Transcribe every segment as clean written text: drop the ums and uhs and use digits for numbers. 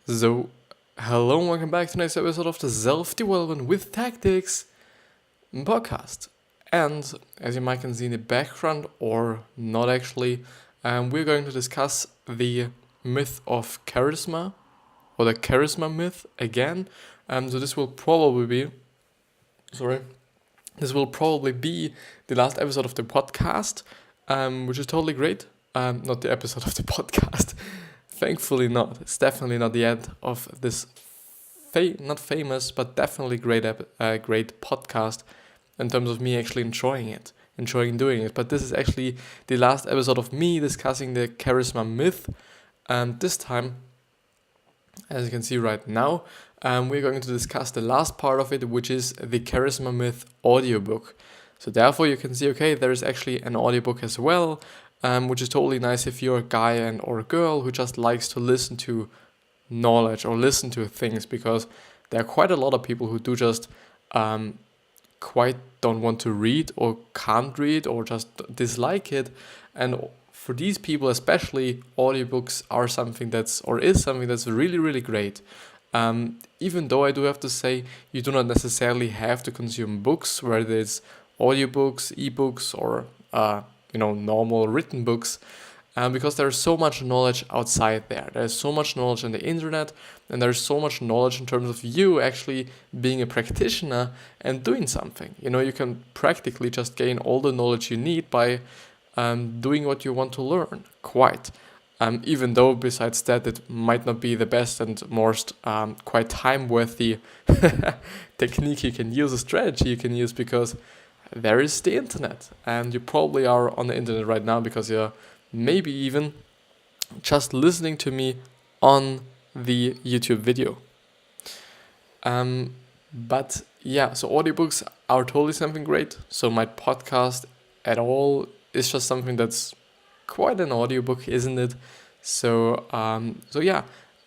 So, hello and welcome back to the next episode of the Self-Development with Tactics podcast. And as you might can see in the background, or not actually, we're going to discuss the myth of charisma, or the charisma myth again. So this will probably be the last episode of the podcast, which is totally great. Not the episode of the podcast. Thankfully not. It's definitely not the end of this not famous, but definitely great podcast in terms of me actually enjoying doing it. But this is actually the last episode of me discussing the charisma myth. And this time, as you can see right now, we're going to discuss the last part of it, which is the charisma myth audiobook. So therefore you can see, okay, there is actually an audiobook as well, which is totally nice if you're a guy or a girl who just likes to listen to knowledge or listen to things, because there are quite a lot of people who do just quite don't want to read or can't read or just dislike it. And for these people especially, audiobooks are something that's really, really great. Even though I do have to say, you do not necessarily have to consume books, whether it's audiobooks, ebooks, or normal written books, because there's so much knowledge outside there. There's so much knowledge on the internet, and there's so much knowledge in terms of you actually being a practitioner and doing something. You can practically just gain all the knowledge you need by doing what you want to learn, even though besides that it might not be the best and most quite time-worthy technique you can use, a strategy you can use, because there is the internet, and you probably are on the internet right now because you're maybe even just listening to me on the YouTube video. But yeah, so audiobooks are totally something great. So my podcast at all is just something that's quite an audiobook, isn't it? So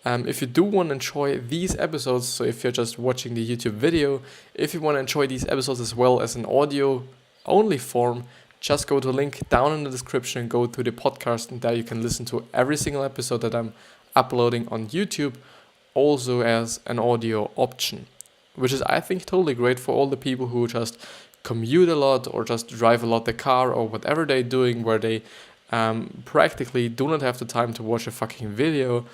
if you do want to enjoy these episodes, so if you're just watching the YouTube video, if you want to enjoy these episodes as well as an audio only form, just go to the link down in the description, go to the podcast, and there you can listen to every single episode that I'm uploading on YouTube, also as an audio option, which is, I think, totally great for all the people who just commute a lot or just drive a lot the car or whatever they're doing, where they practically do not have the time to watch a fucking video,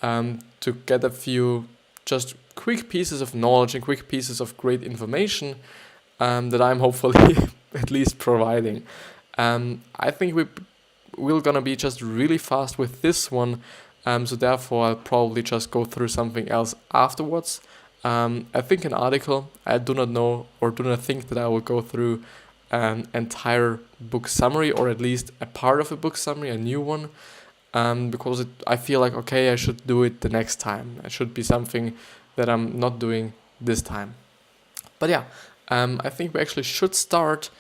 to get a few just quick pieces of knowledge and quick pieces of great information that I'm hopefully at least providing. I think we're gonna be just really fast with this one, so therefore I'll probably just go through something else afterwards. I think an article, I do not know or do not think that I will go through an entire book summary, or at least a part of a book summary, a new one, because I feel like, okay, I should do it the next time. It should be something that I'm not doing this time. But yeah, I think we actually should start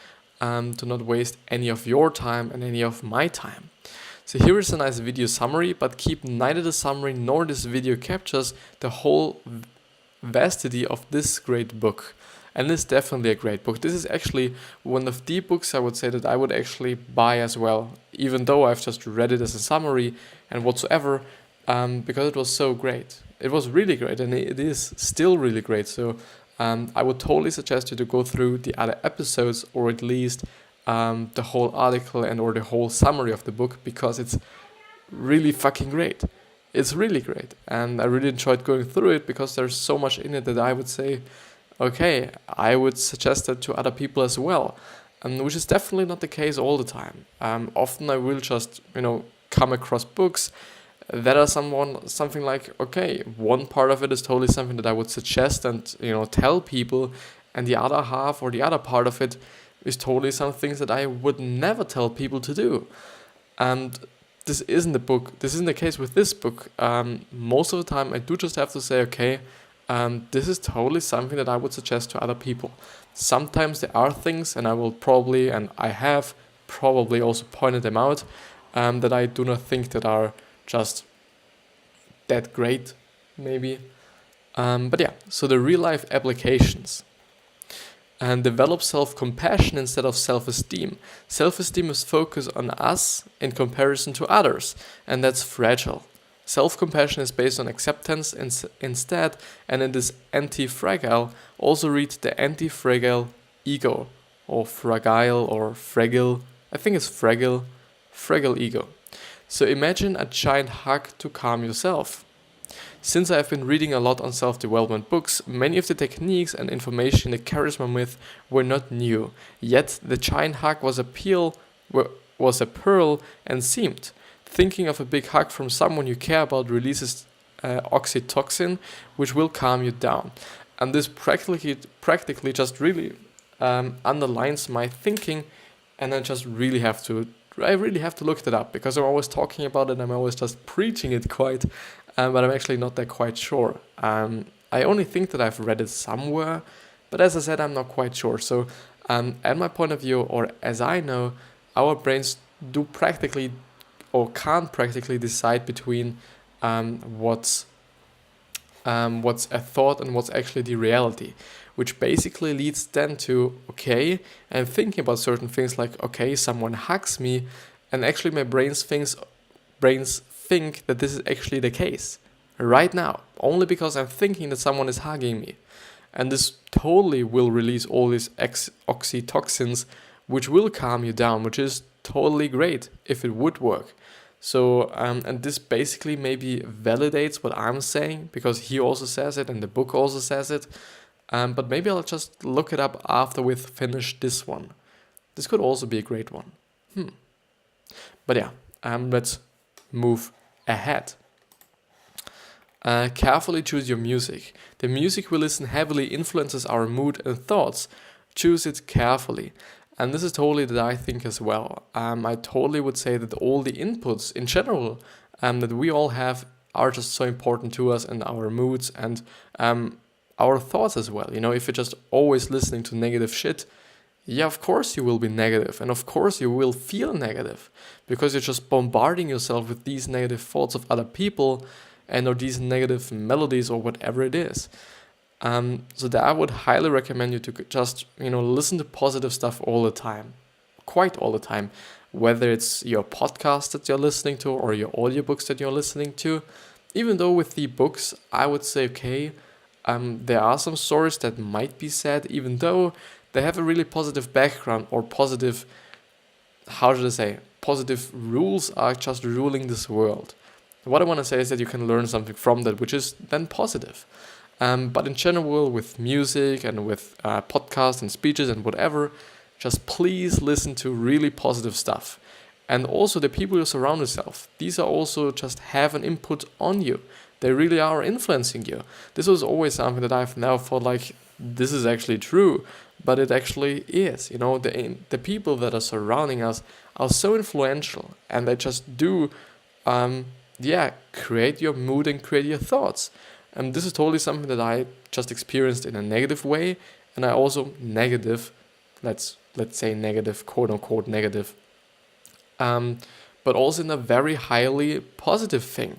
to not waste any of your time and any of my time. So here is a nice video summary, but keep neither the summary nor this video captures the whole vastity of this great book. And it's definitely a great book. This is actually one of the books I would say that I would actually buy as well, even though I've just read it as a summary and whatsoever, because it was so great. It was really great, and it is still really great. So I would totally suggest you to go through the other episodes, or at least the whole article or the whole summary of the book, because it's really fucking great. It's really great, and I really enjoyed going through it because there's so much in it that I would say, okay, I would suggest that to other people as well, which is definitely not the case all the time. Often I will just, come across books that are something like, okay, one part of it is totally something that I would suggest and, tell people, and the other half or the other part of it is totally some things that I would never tell people to do. And this isn't the case with this book. Most of the time I do just have to say, okay, this is totally something that I would suggest to other people. Sometimes there are things, and I will probably, and I have probably also pointed them out, that I do not think that are just that great, maybe. But yeah, so the real life applications. And develop self-compassion instead of self-esteem. Self-esteem is focused on us in comparison to others, and that's fragile. Self-compassion is based on acceptance instead, and it is anti-fragile. Also read the anti-fragile ego, or fragile, or fragile. I think it's fragile ego. So imagine a giant hug to calm yourself. Since I have been reading a lot on self-development books, many of the techniques and information in the charisma myth were not new. Yet the giant hug was a pearl and seemed. Thinking of a big hug from someone you care about releases oxytocin, which will calm you down. And this practically just really underlines my thinking, and I really have to look that up, because I'm always talking about it, I'm always just preaching it quite, but I'm actually not that quite sure. I only think that I've read it somewhere, but as I said, I'm not quite sure. So at my point of view, or as I know, our brains do practically or can't practically decide between what's a thought and what's actually the reality, which basically leads then to, okay, I'm thinking about certain things like, okay, someone hugs me, and actually my brains think that this is actually the case right now, only because I'm thinking that someone is hugging me. And this totally will release all these oxytocins, which will calm you down, which is totally great if it would work. So, and this basically maybe validates what I'm saying, because he also says it and the book also says it. But maybe I'll just look it up after we've finished this one. This could also be a great one. But yeah, let's move ahead. Carefully choose your music. The music we listen heavily influences our mood and thoughts. Choose it carefully. And this is totally that I think as well. I totally would say that all the inputs in general that we all have are just so important to us, and our moods and our thoughts as well. You know, if you're just always listening to negative shit, yeah, of course you will be negative, and of course you will feel negative, because you're just bombarding yourself with these negative thoughts of other people or these negative melodies or whatever it is. So that I would highly recommend you to just, listen to positive stuff all the time, quite all the time, whether it's your podcast that you're listening to or your audiobooks that you're listening to. Even though with the books, I would say, okay, there are some stories that might be sad, even though they have a really positive background or positive, positive rules are just ruling this world. What I want to say is that you can learn something from that, which is then positive. But in general, with music and with podcasts and speeches and whatever, just please listen to really positive stuff. And also the people you surround yourself, these are also just have an input on you. They really are influencing you. This was always something that I've now thought like, this is actually true, but it actually is. The people that are surrounding us are so influential, and they just do, create your mood and create your thoughts. And this is totally something that I just experienced in a negative way, and I also let's say negative, quote unquote negative, but also in a very highly positive thing,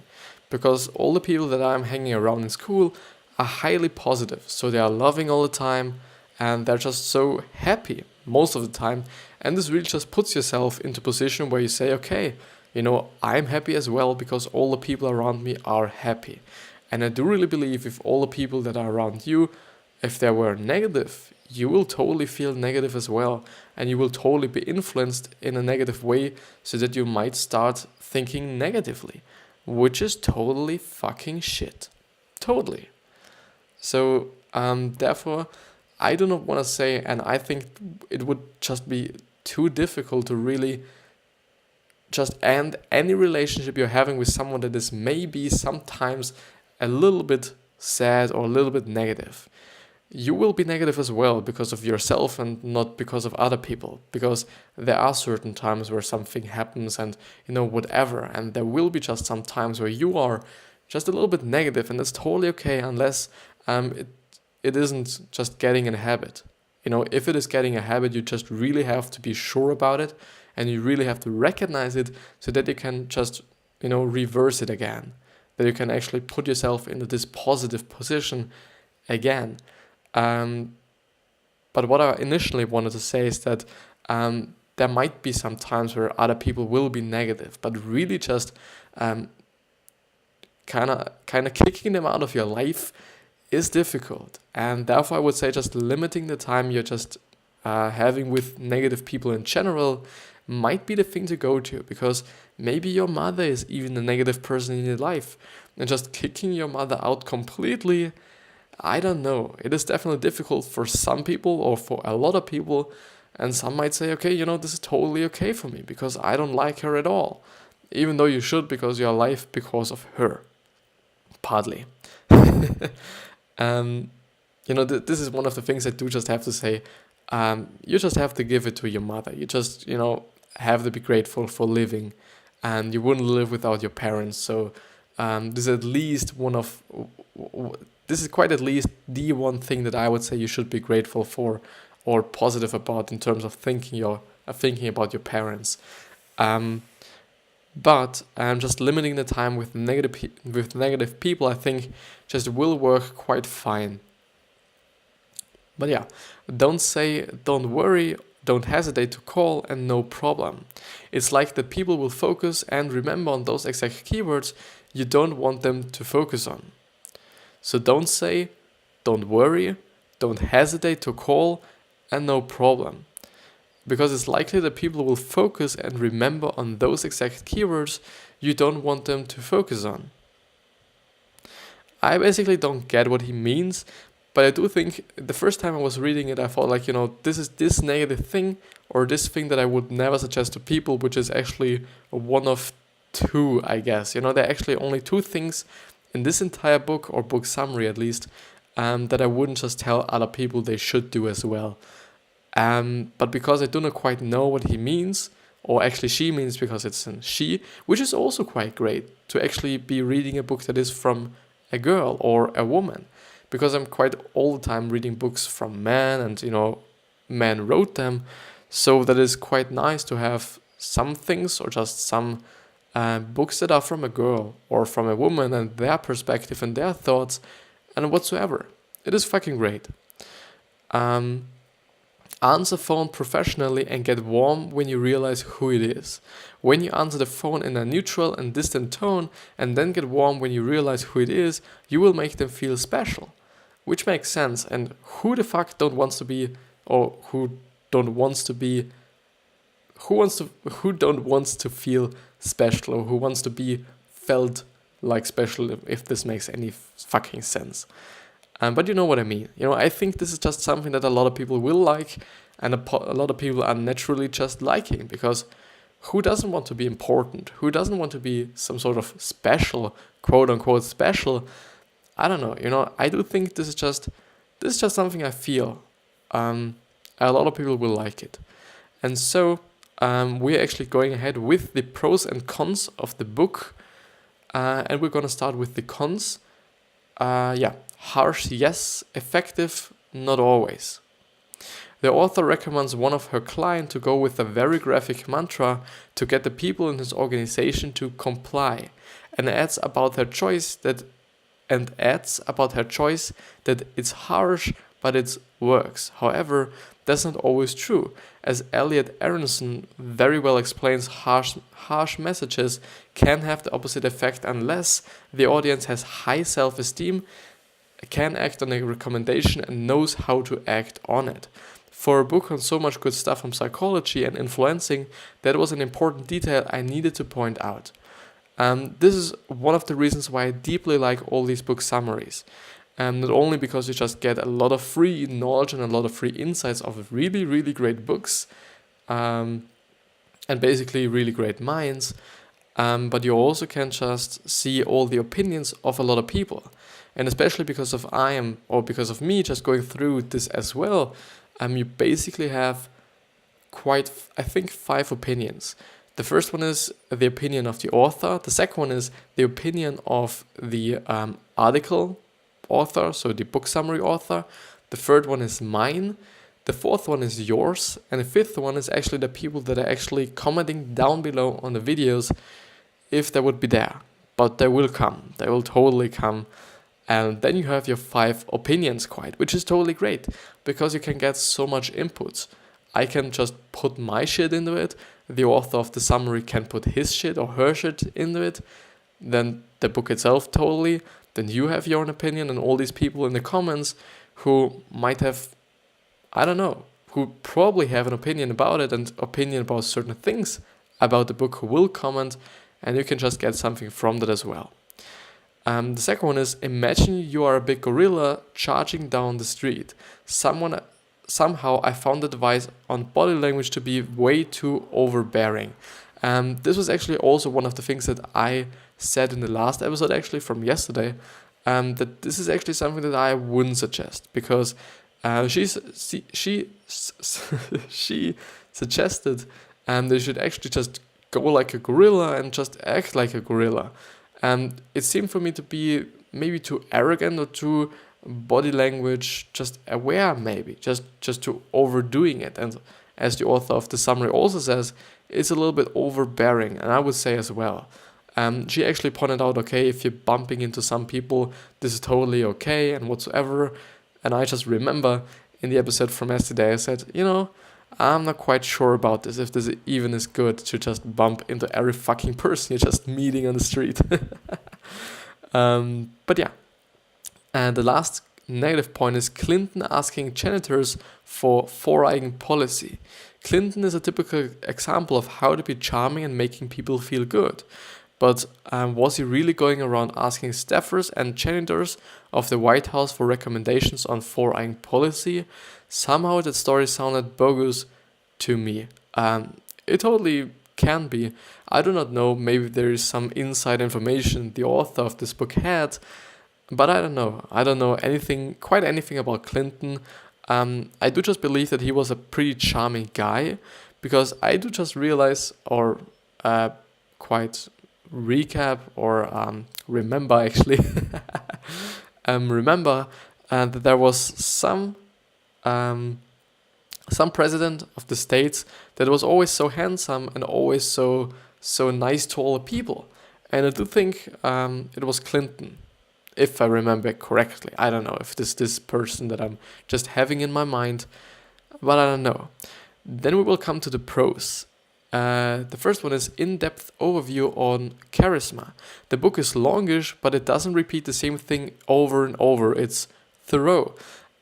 because all the people that I'm hanging around in school are highly positive. So they are loving all the time, and they're just so happy most of the time. And this really just puts yourself into a position where you say, okay, I'm happy as well, because all the people around me are happy. And I do really believe if all the people that are around you, if they were negative, you will totally feel negative as well. And you will totally be influenced in a negative way, so that you might start thinking negatively, which is totally fucking shit. Totally. So, therefore, I do not want to say, and I think it would just be too difficult to really just end any relationship you're having with someone that is maybe sometimes a little bit sad or a little bit negative. You will be negative as well because of yourself and not because of other people, because there are certain times where something happens and whatever, and there will be just some times where you are just a little bit negative, and that's totally okay, unless it isn't just getting in a habit. If it is getting a habit, you just really have to be sure about it, and you really have to recognize it, so that you can just reverse it again, that you can actually put yourself into this positive position again. But what I initially wanted to say is that there might be some times where other people will be negative, but really just kind of kicking them out of your life is difficult. And therefore, I would say just limiting the time you're just having with negative people in general might be the thing to go to, because maybe your mother is even a negative person in your life, and just kicking your mother out completely, I don't know. It is definitely difficult for some people, or for a lot of people, and some might say, okay, this is totally okay for me because I don't like her at all, even though you should, because you're alive because of her, partly. This is one of the things I do just have to say. You just have to give it to your mother. You just, have to be grateful for living, and you wouldn't live without your parents. So this is quite at least the one thing that I would say you should be grateful for or positive about in terms of thinking about your parents. But just limiting the time with negative people, I think, just will work quite fine. But yeah, don't say, don't worry, don't hesitate to call, and no problem. It's like that people will focus and remember on those exact keywords you don't want them to focus on. So don't say, don't worry, don't hesitate to call, and no problem. Because it's likely that people will focus and remember on those exact keywords you don't want them to focus on. I basically don't get what he means, but I do think the first time I was reading it, I thought this is this negative thing, or this thing that I would never suggest to people, which is actually one of two, I guess. There are actually only two things in this entire book, or book summary at least, that I wouldn't just tell other people they should do as well. But because I do not quite know what he means, or actually she means because it's a she, which is also quite great to actually be reading a book that is from a girl or a woman, because I'm quite all the time reading books from men, and men wrote them, so that is quite nice to have some things, or just some books that are from a girl or from a woman, and their perspective and their thoughts and whatsoever. It is fucking great. Answer phone professionally and get warm when you realize who it is. When you answer the phone in a neutral and distant tone and then get warm when you realize who it is, you will make them feel special. Which makes sense, and who the fuck don't wants to be, or who don't wants to be, who don't wants to feel special, or who wants to be felt like special, if this makes any fucking sense. But you know what I mean. I think this is just something that a lot of people will like, and a lot of people are naturally just liking, because who doesn't want to be important? Who doesn't want to be some sort of special, quote unquote special? I don't know. I do think this is just something I feel. A lot of people will like it, and so we're actually going ahead with the pros and cons of the book, and we're gonna start with the cons. Harsh, yes. Effective, not always. The author recommends one of her clients to go with a very graphic mantra to get the people in his organization to comply, and adds about her choice that it's harsh, but it works. However, that's not always true, as Elliot Aronson very well explains. Harsh messages can have the opposite effect unless the audience has high self-esteem, can act on a recommendation, and knows how to act on it. For a book on so much good stuff from psychology and influencing, that was an important detail I needed to point out. This is one of the reasons why I deeply like all these book summaries. Not only because you just get a lot of free knowledge and a lot of free insights of really, really great books, and basically really great minds, but you also can just see all the opinions of a lot of people. And especially because of me just going through this as well, you basically have quite, I think, 5 opinions. The first one is the opinion of the author. The second one is the opinion of the article author, so the book summary author. The third one is mine. The fourth one is yours. And the fifth one is actually the people that are actually commenting down below on the videos, if they would be there. But they will come. They will totally come. And then you have your 5 opinions which is totally great, because you can get so much input. I can just put my shit into it. The author of the summary can put his shit or her shit into it. than the book itself totally, then you have your own opinion, and all these people in the comments who might have, I don't know, who probably have an opinion about it and opinion about certain things about the book, who will comment, and you can just get something from that as well. The second one is, imagine you are a big gorilla charging down the street. Somehow I found the advice on body language to be way too overbearing. This was actually also one of the things that I said in the last episode, actually from yesterday, that this is actually something that I wouldn't suggest, because she suggested they should actually just go like a gorilla and just act like a gorilla. And it seemed for me to be maybe too arrogant or too body language just aware, maybe just too overdoing it. And as the author of the summary also says, it's a little bit overbearing, and I would say as well. She actually pointed out, okay, if you're bumping into some people, this is totally okay and whatsoever. And I just remember in the episode from yesterday, I said, I'm not quite sure about this, if this even is good to just bump into every fucking person you're just meeting on the street. But yeah. And the last negative point is Clinton asking janitors for four-eyeing policy. Clinton is a typical example of how to be charming and making people feel good. But was he really going around asking staffers and janitors of the White House for recommendations on four-eyeing policy? Somehow that story sounded bogus to me. It totally can be. I do not know, maybe there is some inside information the author of this book had, but I don't know. I don't know quite anything about Clinton. I do just believe that he was a pretty charming guy, because I do just realize, or quite recap, or remember actually, that there was some president of the States that was always so handsome and always so nice to all the people. And I do think it was Clinton, if I remember correctly. I don't know if this person that I'm just having in my mind, but I don't know. Then we will come to the pros. The first one is in-depth overview on charisma. The book is longish, but it doesn't repeat the same thing over and over. It's thorough.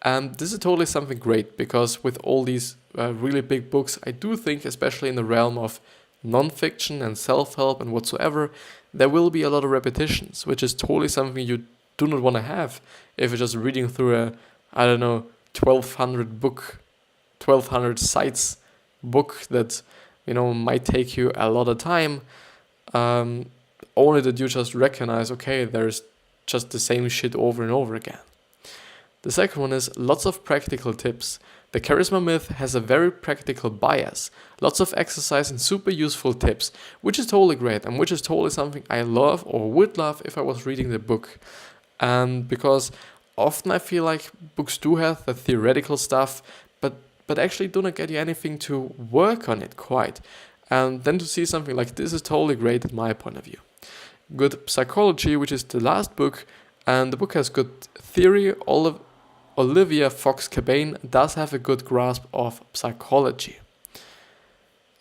And this is totally something great, because with all these really big books, I do think, especially in the realm of non-fiction and self-help and whatsoever, there will be a lot of repetitions, which is totally something you do not want to have if you're just reading through a, 1200 sites book that, might take you a lot of time, only that you just recognize, okay, there's just the same shit over and over again. The second one is lots of practical tips. The charisma myth has a very practical bias. Lots of exercise and super useful tips, which is totally great, and which is totally something I love or would love if I was reading the book. Because often I feel like books do have the theoretical stuff, but actually do not get you anything to work on it quite. And then to see something like this is totally great in my point of view. Good psychology, which is the last book, and the book has good theory. Olivia Fox Cabana does have a good grasp of psychology.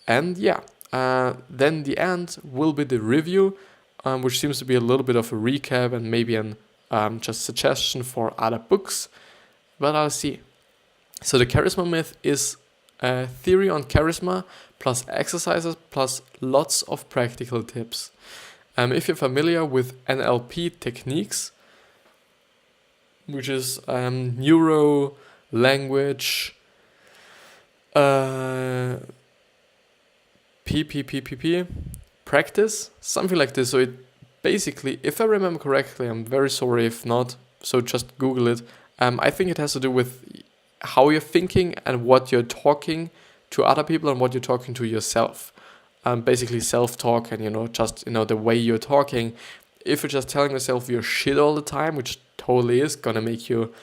And yeah, then the end will be the review, which seems to be a little bit of a recap and maybe an just suggestion for other books, but I'll see. So the charisma myth is a theory on charisma plus exercises plus lots of practical tips. If you're familiar with NLP techniques, which is neuro language PPPPP practice, something like this. So it basically, if I remember correctly, I'm very sorry if not, so just Google it. I think it has to do with how you're thinking and what you're talking to other people and what you're talking to yourself. Basically self-talk and, the way you're talking. If you're just telling yourself you're shit all the time, which totally is gonna make you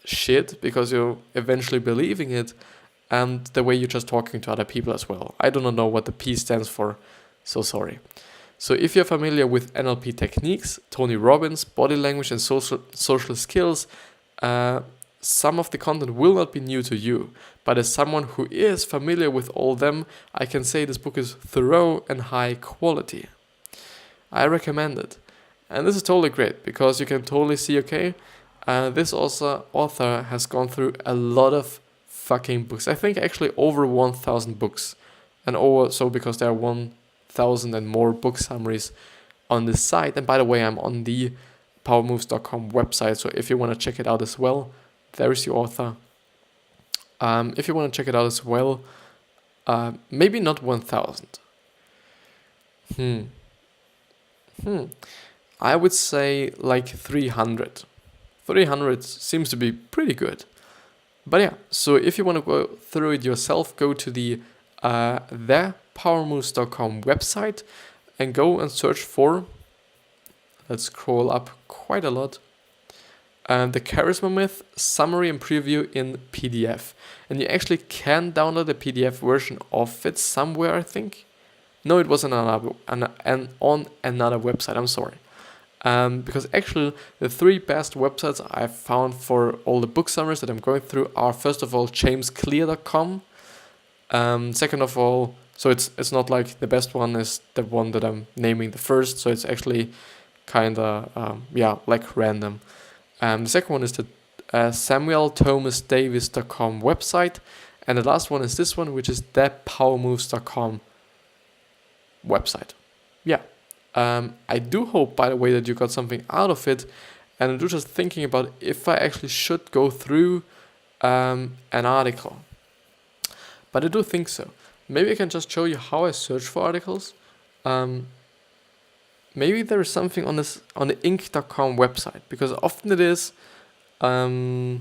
shit because you're eventually believing it, and the way you're just talking to other people as well. I do not know what the P stands for, so sorry. So if you're familiar with NLP techniques, Tony Robbins, body language and social skills, some of the content will not be new to you, but as someone who is familiar with all them, I can say this book is thorough and high quality. I recommend it. And this is totally great because you can totally see, okay, this author has gone through a lot of fucking books. I think actually over 1,000 books. And also because there are 1,000 and more book summaries on this site. And by the way, I'm on the powermoves.com website. So if you want to check it out as well, there is your author. If you want to check it out as well, maybe not 1,000. I would say like 300. 300 seems to be pretty good. But yeah, so if you want to go through it yourself, go to the thepowermoves.com website and go and search for, let's scroll up quite a lot, the Charisma Myth Summary and Preview in PDF. And you actually can download the PDF version of it somewhere, I think. No, it was on another website, I'm sorry. Because actually the 3 best websites I've found for all the book summaries that I'm going through are, first of all, jamesclear.com. Second of all, so it's not like the best one is the one that I'm naming the first, so it's actually kind of, like random. The second one is the samuelthomasdavis.com website, and the last one is this one, which is thepowermoves.com website. Yeah. I do hope, by the way, that you got something out of it, and I'm just thinking about if I actually should go through an article. But I do think so. Maybe I can just show you how I search for articles. Maybe there is something on the inc.com website, because often it is. Do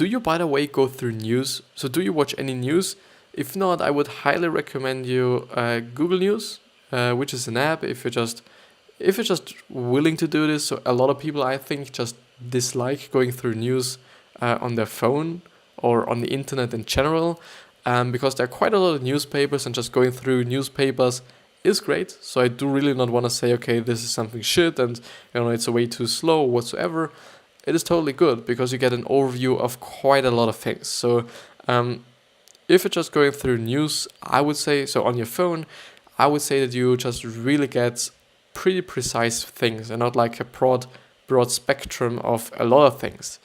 you, by the way, go through news? So do you watch any news? If not, I would highly recommend you Google News, which is an app if you're just willing to do this. So a lot of people, I think, just dislike going through news on their phone or on the internet in general, because there are quite a lot of newspapers, and just going through newspapers is great. So I do really not want to say, okay, this is something shit and it's a way too slow whatsoever. It is totally good because you get an overview of quite a lot of things. So if you're just going through news, I would say, so on your phone, I would say that you just really get pretty precise things and not like a broad spectrum of a lot of things.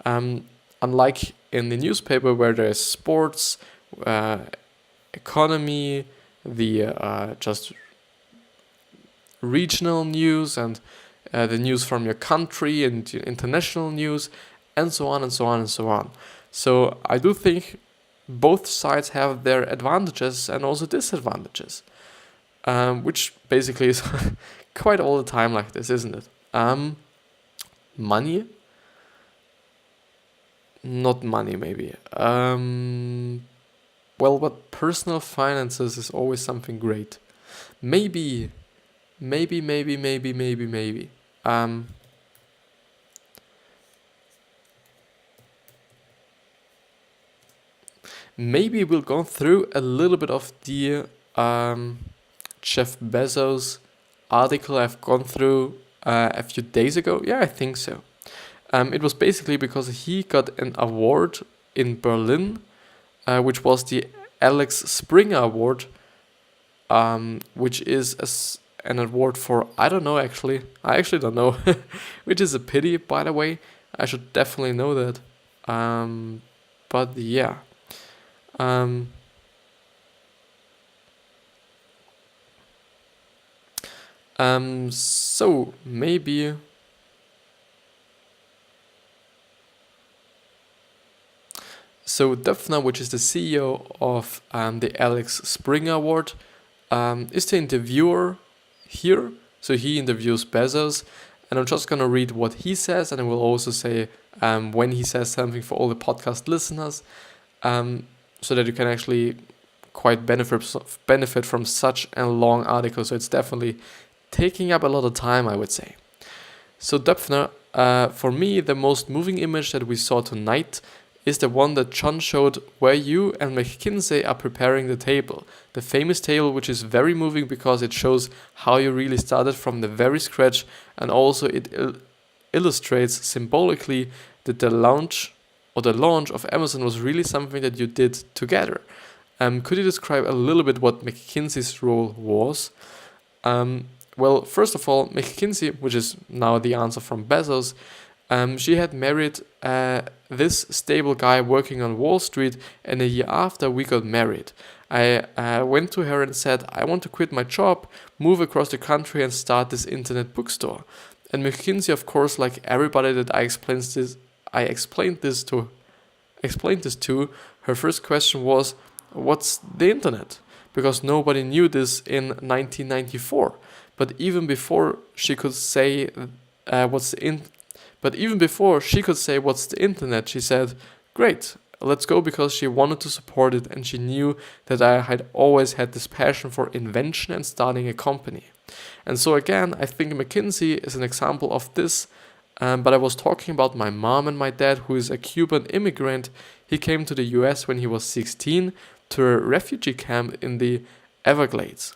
Unlike in the newspaper where there's sports, economy, the just regional news and the news from your country and international news, and so on and so on and so on. So I do think both sides have their advantages and also disadvantages, which basically is quite all the time like this, isn't it? Money? Not money, maybe. But personal finances is always something great. Maybe. Maybe we'll go through a little bit of the Jeff Bezos article I've gone through a few days ago. Yeah, I think so. It was basically because he got an award in Berlin, which was the Alex Springer Award, which is an award for, I don't know actually. I actually don't know, which is a pity, by the way. I should definitely know that. But yeah. So maybe Döpfner, which is the CEO of the Alex Springer Award, is the interviewer here. So he interviews Bezos, and I'm just gonna read what he says, and I will also say when he says something for all the podcast listeners, so that you can actually quite benefit from such a long article. So it's definitely taking up a lot of time, I would say. So Döpfner, for me, the most moving image that we saw tonight is the one that John showed where you and McKinsey are preparing the table. The famous table, which is very moving because it shows how you really started from the very scratch, and also it illustrates symbolically that the launch of Amazon was really something that you did together. Could you describe a little bit what McKinsey's role was? Well, first of all, McKinsey, which is now the answer from Bezos, she had married this stable guy working on Wall Street, and a year after we got married. I went to her and said, I want to quit my job, move across the country and start this internet bookstore. And McKinsey, of course, like everybody that I explained this to, her first question was, what's the internet? Because nobody knew this in 1994. But even before she could say what's the internet, she said, great, let's go, because she wanted to support it and she knew that I had always had this passion for invention and starting a company. And so again, I think McKinsey is an example of this. But I was talking about my mom and my dad, who is a Cuban immigrant. He came to the US when he was 16 to a refugee camp in the Everglades.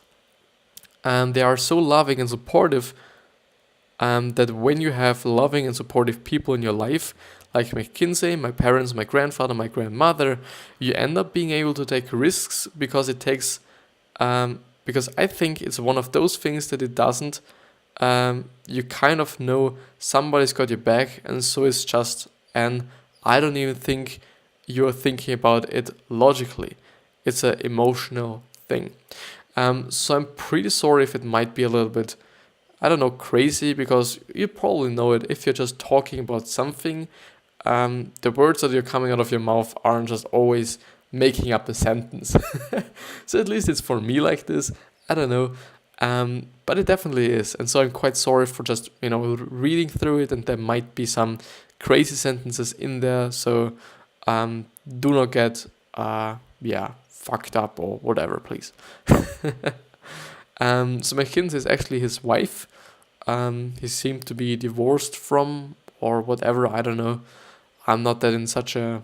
And they are so loving and supportive that when you have loving and supportive people in your life, like McKinsey, my parents, my grandfather, my grandmother, you end up being able to take risks because it takes, because I think it's one of those things that it doesn't. You kind of know somebody's got your back, and so it's just, and I don't even think you're thinking about it logically. It's an emotional thing. So I'm pretty sorry if it might be a little bit, I don't know, crazy, because you probably know it. If you're just talking about something, the words that are coming out of your mouth aren't just always making up a sentence. So at least it's for me like this. I don't know. But it definitely is. And so I'm quite sorry for just, reading through it, and there might be some crazy sentences in there. So do not get, fucked up or whatever, please. So McKinsey is actually his wife. He seemed to be divorced from or whatever. I don't know. I'm not that in such a...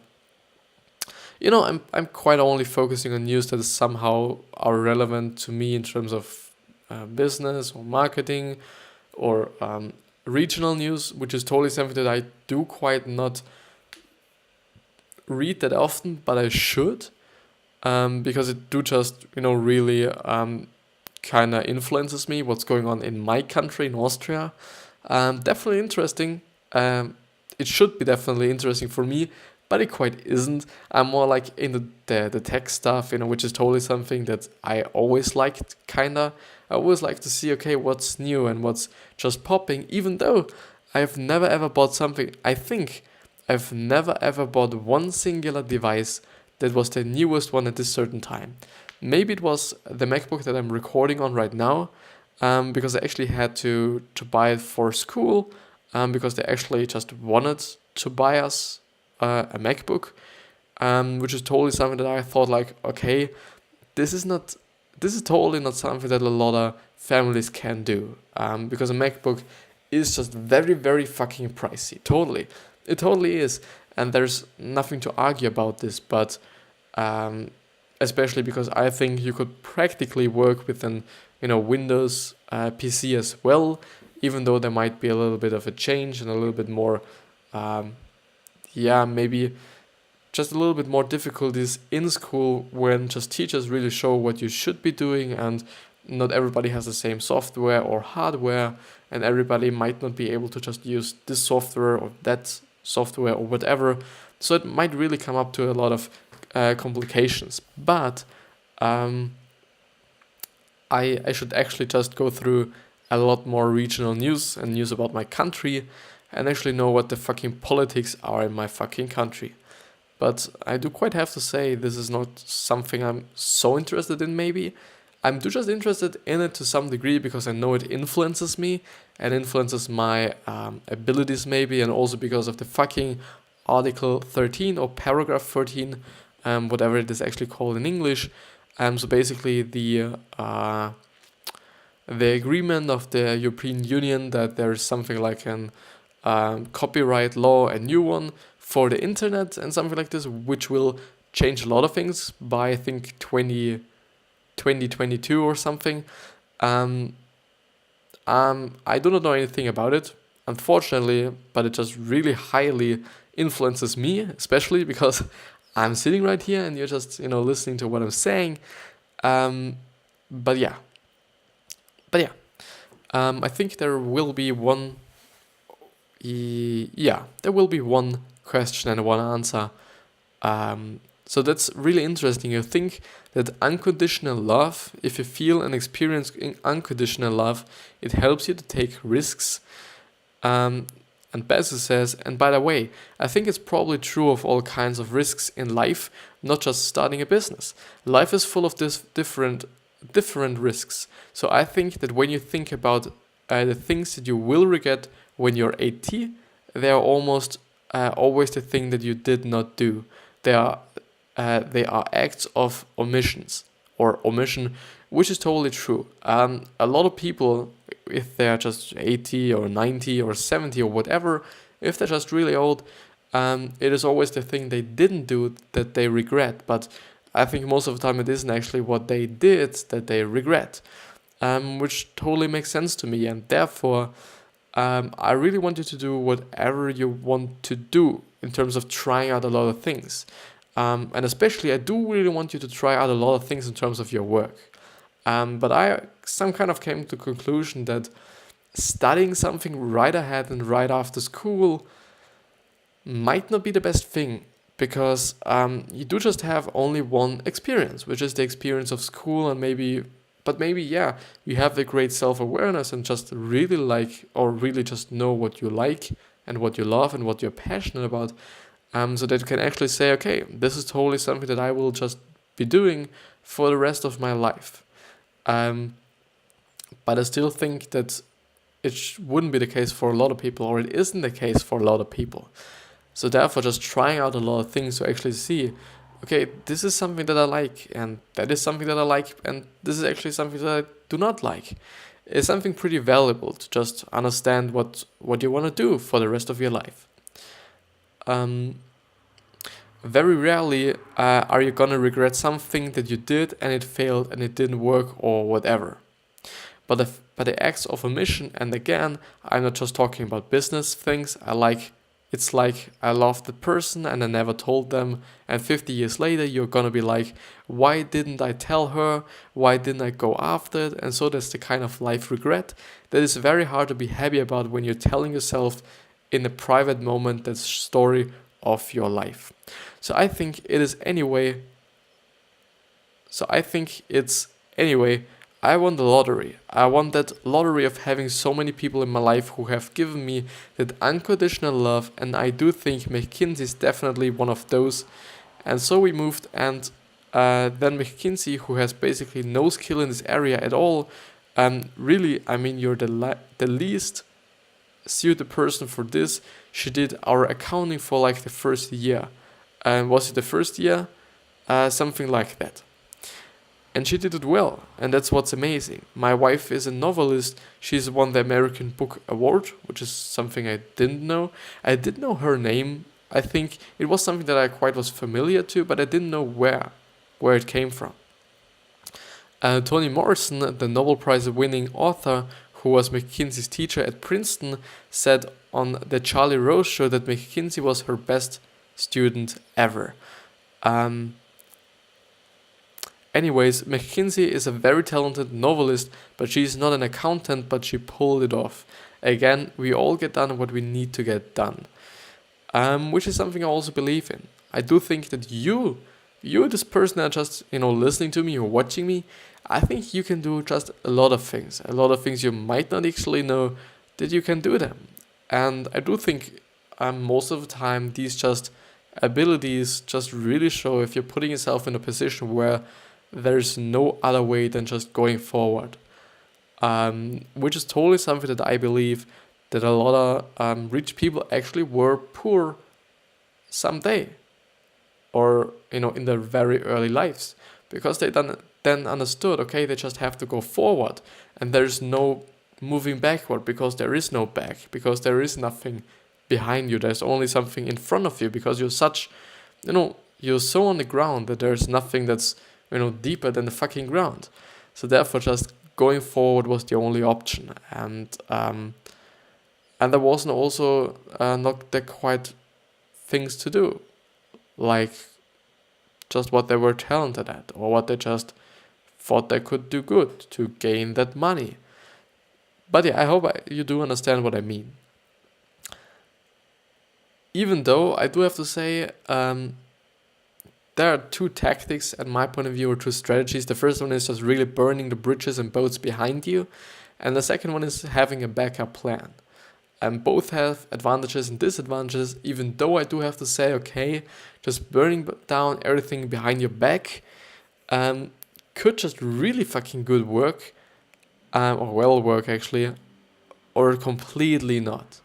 I'm quite only focusing on news that somehow are relevant to me in terms of business or marketing or regional news, which is totally something that I do quite not read that often, but I should, because it do just, really kind of influences me, what's going on in my country, in Austria. Definitely interesting. It should be definitely interesting for me, but it quite isn't. I'm more like in the tech stuff, which is totally something that I always liked, kinda. I always like to see, okay, what's new and what's just popping, even though I've never ever bought something. I think I've never ever bought one singular device that was the newest one at this certain time. Maybe it was the MacBook that I'm recording on right now, because I actually had to buy it for school, because they actually just wanted to buy us a MacBook, which is totally something that I thought like, okay, this is totally not something that a lot of families can do, because a MacBook is just very, very fucking pricey. Totally. It totally is. And there's nothing to argue about this, but especially because I think you could practically work with an Windows PC as well, even though there might be a little bit of a change and a little bit more, maybe just a little bit more difficulties in school when just teachers really show what you should be doing, and not everybody has the same software or hardware, and everybody might not be able to just use this software or that software or whatever. So it might really come up to a lot of complications. But I should actually just go through a lot more regional news and news about my country and actually know what the fucking politics are in my fucking country. But I do quite have to say this is not something I'm so interested in maybe. I'm just interested in it to some degree because I know it influences me and influences my abilities maybe, and also because of the fucking Article 13 or Paragraph 13, whatever it is actually called in English. So basically the agreement of the European Union that there is something like an copyright law, a new one for the internet and something like this, which will change a lot of things by I think 2022 or something. I do not know anything about it, unfortunately, but it just really highly influences me, especially because I'm sitting right here and you're just, listening to what I'm saying. Um, but yeah, I think there will be one. There will be one question and one answer. So that's really interesting. You think that unconditional love, if you feel and experience unconditional love, it helps you to take risks. And Basu says, and by the way, I think it's probably true of all kinds of risks in life, not just starting a business. Life is full of this different risks. So I think that when you think about the things that you will regret when you're 80, they are almost always the thing that you did not do. They are acts of omissions or omission, which is totally true. A lot of people, if they're just 80 or 90 or 70 or whatever, if they're just really old, it is always the thing they didn't do that they regret. But I think most of the time it isn't actually what they did that they regret, which totally makes sense to me. And therefore, I really want you to do whatever you want to do in terms of trying out a lot of things. And especially, I do really want you to try out a lot of things in terms of your work. But I kind of came to the conclusion that studying something right ahead and right after school might not be the best thing, because you do just have only one experience, which is the experience of school, and maybe you have a great self-awareness and just really like, or really just know what you like and what you love and what you're passionate about, so that you can actually say, okay, this is totally something that I will just be doing for the rest of my life. But I still think that it wouldn't be the case for a lot of people, or it isn't the case for a lot of people. So therefore, just trying out a lot of things to actually see, okay, this is something that I like, and that is something that I like, and this is actually something that I do not like. It's something pretty valuable to just understand what you want to do for the rest of your life. Very rarely are you gonna regret something that you did and it failed and it didn't work or whatever. But the acts of omission, and again, I'm not just talking about business things. It's like I loved the person and I never told them, and 50 years later you're gonna be like, why didn't I tell her? Why didn't I go after it? And so that's the kind of life regret that is very hard to be happy about when you're telling yourself in a private moment that story of your life. So I think it's anyway, I won the lottery. I won that lottery of having so many people in my life who have given me that unconditional love, and I do think McKinsey is definitely one of those. And so we moved, and then McKinsey, who has basically no skill in this area at all, really, I mean, you're the least suited person for this. She did our accounting for like the first year. Was it the first year? Something like that. And she did it well, and that's what's amazing. My wife is a novelist. She's won the American Book Award, which is something I didn't know. I did know her name. I think it was something that I quite was familiar to, but I didn't know where it came from. Toni Morrison, the Nobel Prize winning author, who was McKinsey's teacher at Princeton, said on the Charlie Rose show that McKinsey was her best student ever. Anyways, McKinsey is a very talented novelist, but she's not an accountant, but she pulled it off. Again, we all get done what we need to get done. Which is something I also believe in. I do think that you this person that just, listening to me or watching me, I think you can do just a lot of things. A lot of things you might not actually know that you can do them. And I do think most of the time these just abilities just really show if you're putting yourself in a position where there's no other way than just going forward. Which is totally something that I believe that a lot of rich people actually were poor someday, or in their very early lives, because they then understood, okay, they just have to go forward, and there's no moving backward, because there is no back, because there is nothing behind you, there's only something in front of you, because you're so on the ground that there's nothing that's deeper than the fucking ground. So therefore, just going forward was the only option, and there wasn't also not that quite things to do, like just what they were talented at, or what they just thought they could do good to gain that money. But yeah, I hope you do understand what I mean. Even though I do have to say, there are two tactics at my point of view, or two strategies. The first one is just really burning the bridges and boats behind you. And the second one is having a backup plan. And both have advantages and disadvantages, even though I do have to say, okay, just burning down everything behind your back could just really fucking good work, or well work actually, or completely not.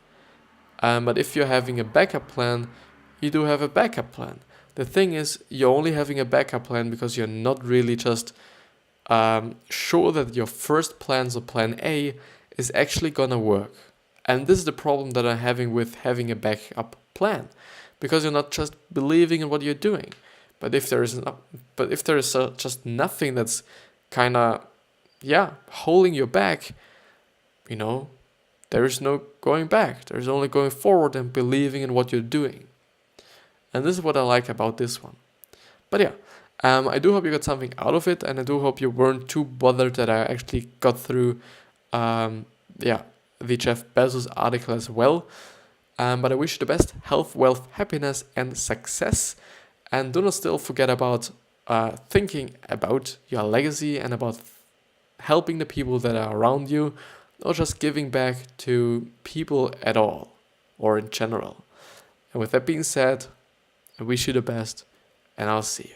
But if you're having a backup plan, you do have a backup plan. The thing is, you're only having a backup plan because you're not really just sure that your first plan, so plan A, is actually gonna work. And this is the problem that I'm having with having a backup plan, because you're not just believing in what you're doing. But if there is just nothing that's kind of holding you back, there is no going back. There's only going forward and believing in what you're doing. And this is what I like about this one. But yeah, I do hope you got something out of it, and I do hope you weren't too bothered that I actually got through the Jeff Bezos article as well. But I wish you the best health, wealth, happiness, and success. And do not still forget about thinking about your legacy and about helping the people that are around you, or just giving back to people at all, or in general. And with that being said, I wish you the best, and I'll see you.